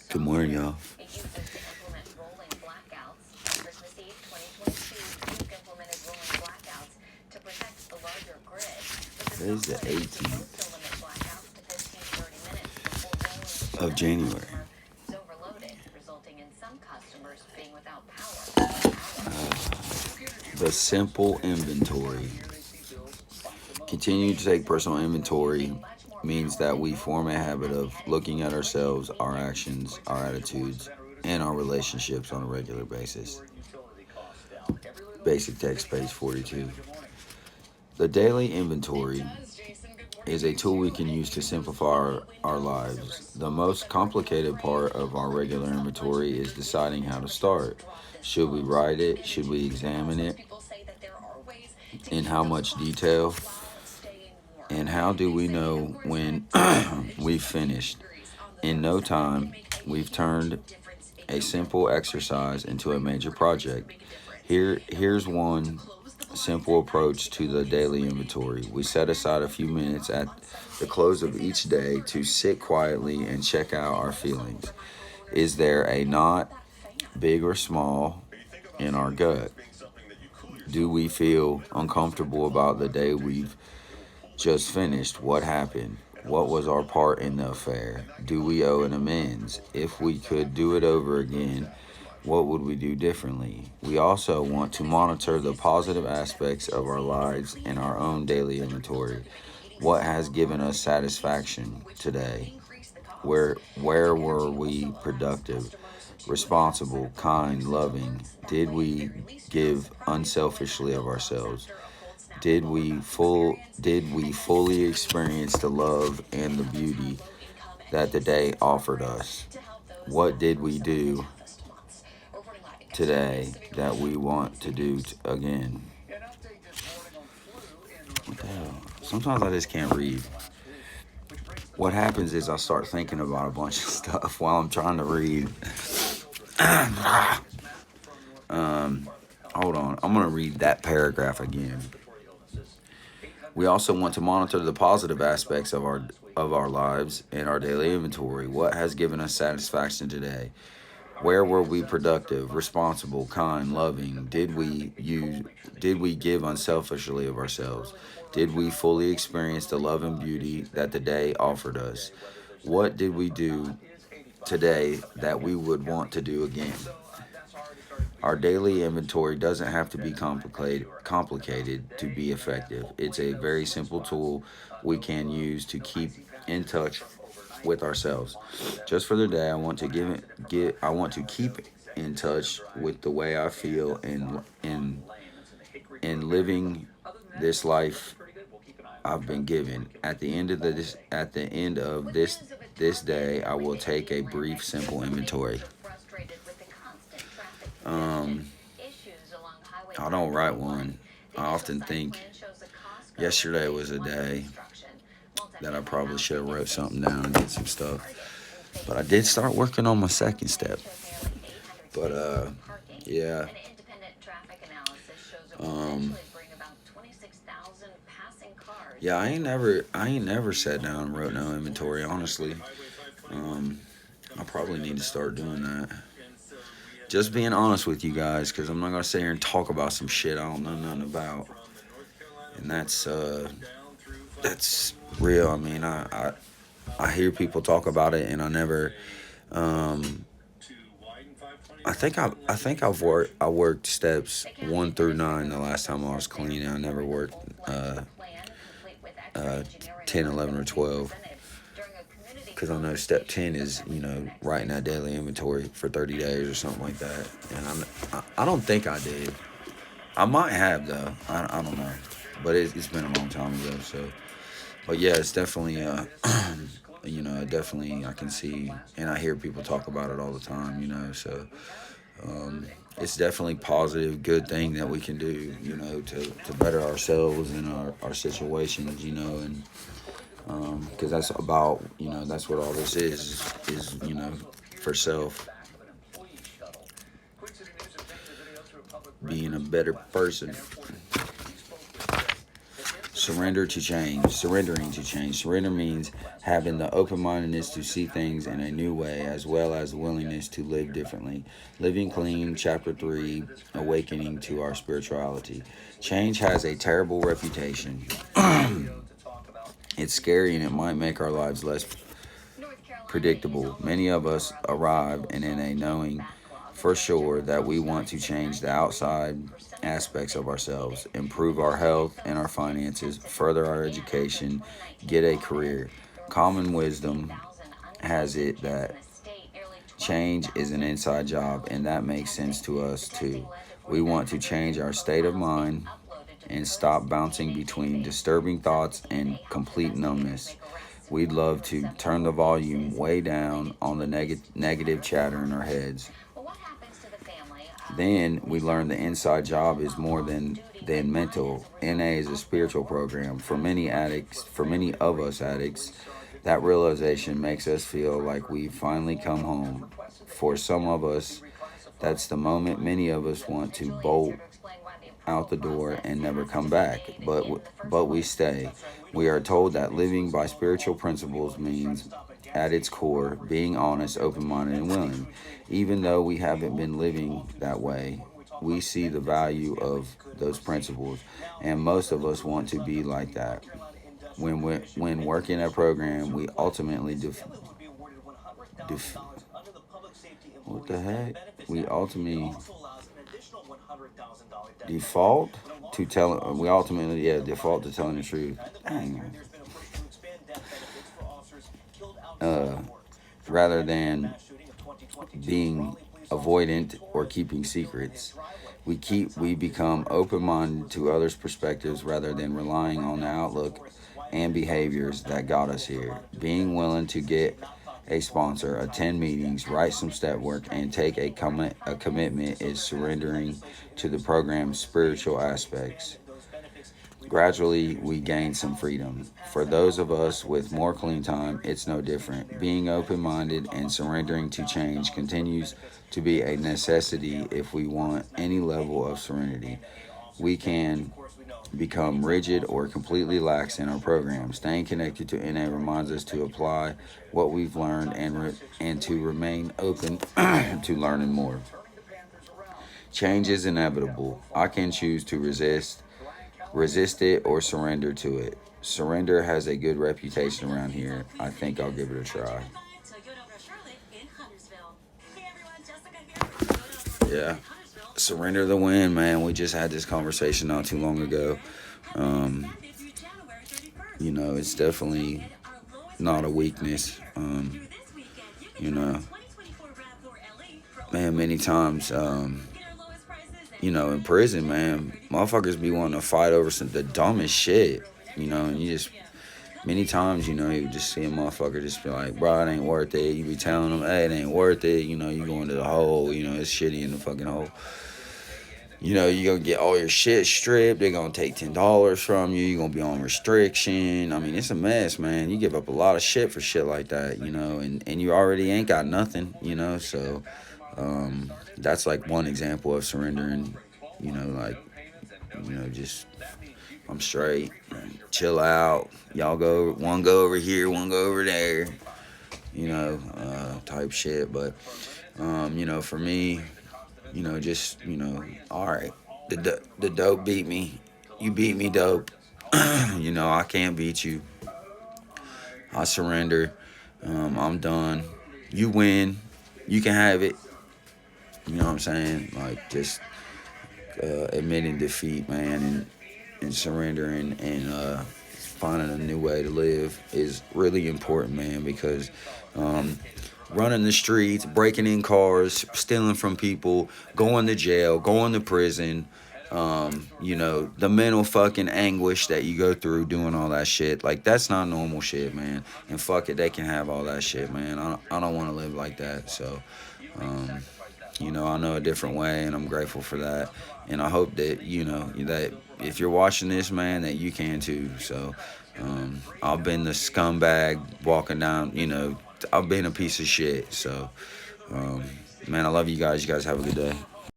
Good morning, y'all. Today's the 18th of January. The simple inventory. Continue to take personal inventory means that we form a habit of looking at ourselves, our actions, our attitudes, and our relationships on a regular basis. Basic text, page 42. The daily inventory is a tool we can use to simplify our lives. The most complicated part of our regular inventory is deciding how to start. Should we write it? Should we examine it? In how much detail? And how do we know when we've finished? In no time, we've turned a simple exercise into a major project. Here's one simple approach to the daily inventory. We set aside a few minutes at the close of each day to sit quietly and check out our feelings. Is there a knot, big or small, in our gut? Do we feel uncomfortable about the day we've just finished? What happened? What was our part in the affair? Do we owe an amends? If we could do it over again, what would we do differently? We also want to monitor the positive aspects of our lives in our own daily inventory. What has given us satisfaction today? Where were we productive, responsible, kind, loving? Did we give unselfishly of ourselves? Did we fully experience the love and the beauty that the day offered us? What did we do today that we want to do again? What the hell? Sometimes I just can't read. What happens is I start thinking about a bunch of stuff while I'm trying to read. Hold on. I'm going to read that paragraph again. We also want to monitor the positive aspects of our lives and our daily inventory. What has given us satisfaction today? Where were we productive, responsible, kind, loving? Did we give unselfishly of ourselves? Did we fully experience the love and beauty that the day offered us? What did we do today that we would want to do again? Our daily inventory doesn't have to be complicated to be effective. It's a very simple tool we can use to keep in touch with ourselves. Just for the day, I want to keep in touch with the way I feel in living this life I've been given. At the end of this day, I will take a brief, simple inventory. I don't write one. I often think yesterday was a day that I probably should have wrote something down and did some stuff. But I did start working on my second step. But yeah. Yeah, I ain't never sat down and wrote no inventory, honestly. I probably need to start doing that. Just being honest with you guys, because I'm not going to sit here and talk about some shit I don't know nothing about. And that's real. I mean, I hear people talk about it, and I never. I think I worked steps 1 through 9 the last time I was cleaning. I never worked 10, 11, or 12. Because I know step 10 is, writing that daily inventory for 30 days or something like that. And I don't think I did. I might have, though. I don't know. But it's been a long time ago, so. But yeah, it's definitely, definitely I can see, and I hear people talk about it all the time, so. It's definitely positive, good thing that we can do, to better ourselves and our situations, and because that's about, that's what all this is, for self, being a better person. surrender to change, surrendering to change. Surrender means having the open-mindedness to see things in a new way, as well as the willingness to live differently. Living Clean, Chapter 3, Awakening to Our Spirituality. Change has a terrible reputation. It's scary and it might make our lives less predictable. Many of us arrive and in a knowing for sure that we want to change the outside aspects of ourselves, improve our health and our finances, further our education, get a career. Common wisdom has it that change is an inside job, and that makes sense to us too. We want to change our state of mind and stop bouncing between disturbing thoughts and complete numbness. We'd love to turn the volume way down on the negative chatter in our heads. Then we learn the inside job is more than mental. NA is a spiritual program. For many addicts, for many of us addicts, that realization makes us feel like we've finally come home. For some of us, that's the moment many of us want to bolt out the door and never come back, but we stay. We are told that living by spiritual principles means, at its core, being honest, open-minded, and willing. Even though we haven't been living that way, we see the value of those principles, and most of us want to be like that. When working a program, we ultimately what the heck? We ultimately default to telling. We ultimately, default to telling the truth. Dang. Rather than being avoidant or keeping secrets. We become open-minded to others' perspectives rather than relying on the outlook and behaviors that got us here. Being willing to get a sponsor, attend meetings, write some step work, and take a commitment is surrendering to the program's spiritual aspects. Gradually, we gain some freedom. For those of us with more clean time, it's no different. Being open-minded and surrendering to change continues to be a necessity if we want any level of serenity. We can become rigid or completely lax in our program. Staying connected to NA reminds us to apply what we've learned and to remain open to learning more. Change is inevitable. I can choose to resist it, or surrender to it. Surrender has a good reputation around here. I think I'll give it a try. Yeah. Surrender the win, man. We just had this conversation not too long ago. It's definitely not a weakness. Man, many times, in prison, man, motherfuckers be wanting to fight over the dumbest shit, and you just, many times, you just see a motherfucker just be like, bro, it ain't worth it. You be telling them, hey, it ain't worth it. You go into the hole, it's shitty in the fucking hole. You're going to get all your shit stripped. They're going to take $10 from you. You're going to be on restriction. I mean, it's a mess, man. You give up a lot of shit for shit like that, and you already ain't got nothing, so that's like one example of surrendering, just I'm straight, chill out. Y'all one go over here, one go over there, type shit. But, for me, all right, the dope beat me. You beat me, dope. I can't beat you. I surrender. I'm done. You win. You can have it. You know what I'm saying? Like, just admitting defeat, man, and surrendering and finding a new way to live is really important, man, because running the streets, breaking in cars, stealing from people, going to jail, going to prison, the mental fucking anguish that you go through doing all that shit, like, that's not normal shit, man. And fuck it, they can have all that shit, man. I don't want to live like that. So I know a different way, and I'm grateful for that. And I hope that, that if you're watching this, man, that you can too. So I've been the scumbag walking down, I've been a piece of shit. So, man, I love you guys. You guys have a good day.